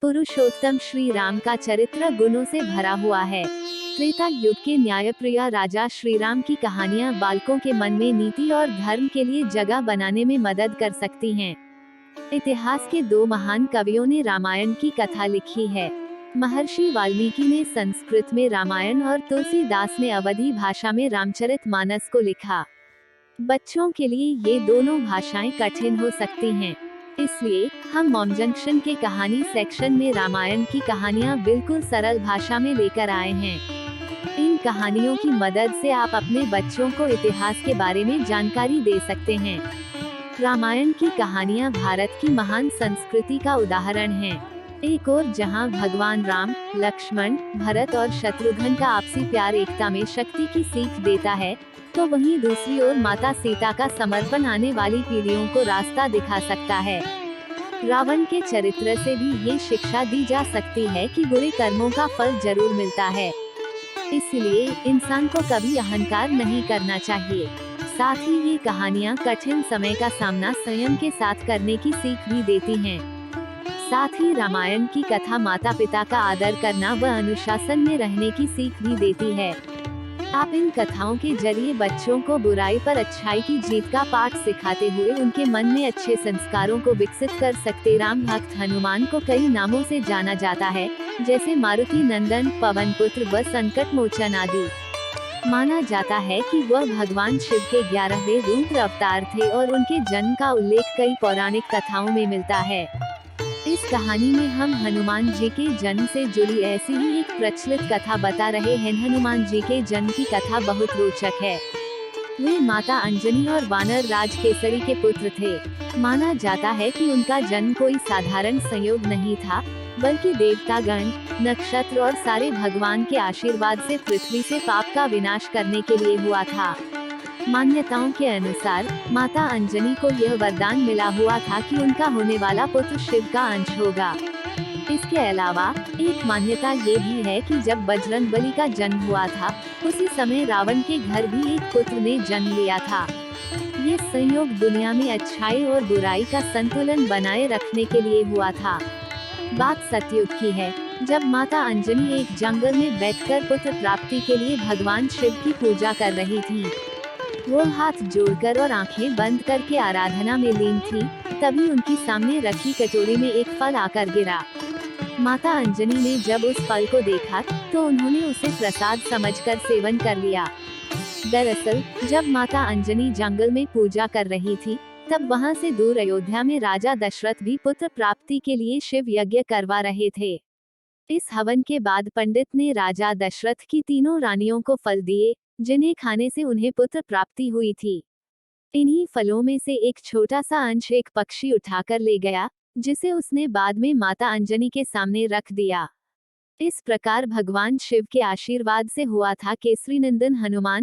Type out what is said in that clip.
पुरुषोत्तम श्री राम का चरित्र गुणों से भरा हुआ है। त्रेता युग के न्यायप्रिय राजा श्री राम की कहानियां बालकों के मन में नीति और धर्म के लिए जगह बनाने में मदद कर सकती हैं। इतिहास के दो महान कवियों ने रामायण की कथा लिखी है। महर्षि वाल्मीकि ने संस्कृत में रामायण और तुलसीदास ने अवधी भाषा में रामचरितमानस को लिखा। बच्चों के लिए ये दोनों भाषाएं कठिन हो सकती हैं, इसलिए हम मॉम जंक्शन के कहानी सेक्शन में रामायण की कहानियां बिल्कुल सरल भाषा में लेकर आए हैं। इन कहानियों की मदद से आप अपने बच्चों को इतिहास के बारे में जानकारी दे सकते हैं। रामायण की कहानियां भारत की महान संस्कृति का उदाहरण हैं। एक और जहां भगवान राम, लक्ष्मण, भरत और शत्रुघ्न का आपसी प्यार एकता में शक्ति की सीख देता है, तो वहीं दूसरी ओर माता सीता का समर्पण आने वाली पीढ़ियों को रास्ता दिखा सकता है। रावण के चरित्र से भी ये शिक्षा दी जा सकती है कि बुरे कर्मों का फल जरूर मिलता है, इसलिए इंसान को कभी अहंकार नहीं करना चाहिए। साथ ही ये कहानियाँ कठिन समय का सामना संयम के साथ करने की सीख भी देती हैं। साथ ही रामायण की कथा माता पिता का आदर करना व अनुशासन में रहने की सीख भी देती है। आप इन कथाओं के जरिए बच्चों को बुराई पर अच्छाई की जीत का पाठ सिखाते हुए उनके मन में अच्छे संस्कारों को विकसित कर सकते। राम भक्त हनुमान को कई नामों से जाना जाता है, जैसे मारुति नंदन, पवन पुत्र व संकट मोचन आदि। माना जाता है कि वह भगवान शिव के 11वें रुद्र अवतार थे और उनके जन्म का उल्लेख कई पौराणिक कथाओं में मिलता है। इस कहानी में हम हनुमान जी के जन्म से जुड़ी ऐसी ही एक प्रचलित कथा बता रहे हैं। हनुमान जी के जन्म की कथा बहुत रोचक है। वे माता अंजनी और वानर राज केसरी के पुत्र थे। माना जाता है कि उनका जन्म कोई साधारण संयोग नहीं था, बल्कि देवतागण, नक्षत्र और सारे भगवान के आशीर्वाद से पृथ्वी से पाप का विनाश करने के लिए हुआ था। मान्यताओं के अनुसार माता अंजनी को यह वरदान मिला हुआ था कि उनका होने वाला पुत्र शिव का अंश होगा। इसके अलावा एक मान्यता ये भी है कि जब बजरंगबली का जन्म हुआ था, उसी समय रावण के घर भी एक पुत्र ने जन्म लिया था। ये संयोग दुनिया में अच्छाई और बुराई का संतुलन बनाए रखने के लिए हुआ था। बात सतयुग की है, जब माता अंजनी एक जंगल में बैठकर पुत्र प्राप्ति के लिए भगवान शिव की पूजा कर रही थी। वो हाथ जोड़कर और आंखें बंद करके आराधना में लीन थी, तभी उनकी सामने रखी कटोरी में एक फल आकर गिरा। माता अंजनी ने जब उस फल को देखा, तो उन्होंने उसे प्रसाद समझकर सेवन कर लिया। दरअसल जब माता अंजनी जंगल में पूजा कर रही थी, तब वहां से दूर अयोध्या में राजा दशरथ भी पुत्र प्राप्ति के लिए शिव यज्ञ करवा रहे थे। इस हवन के बाद पंडित ने राजा दशरथ की तीनों रानियों को फल दिए, जिन्हें खाने से उन्हें पुत्र प्राप्ति हुई थी। इन्हीं फलों में से एक छोटा सा अंश एक पक्षी उठाकर ले गया, जिसे उसने बाद में माता अंजनी के सामने रख दिया। इस प्रकार भगवान शिव के आशीर्वाद से हुआ था केसरी नंदन हनुमान।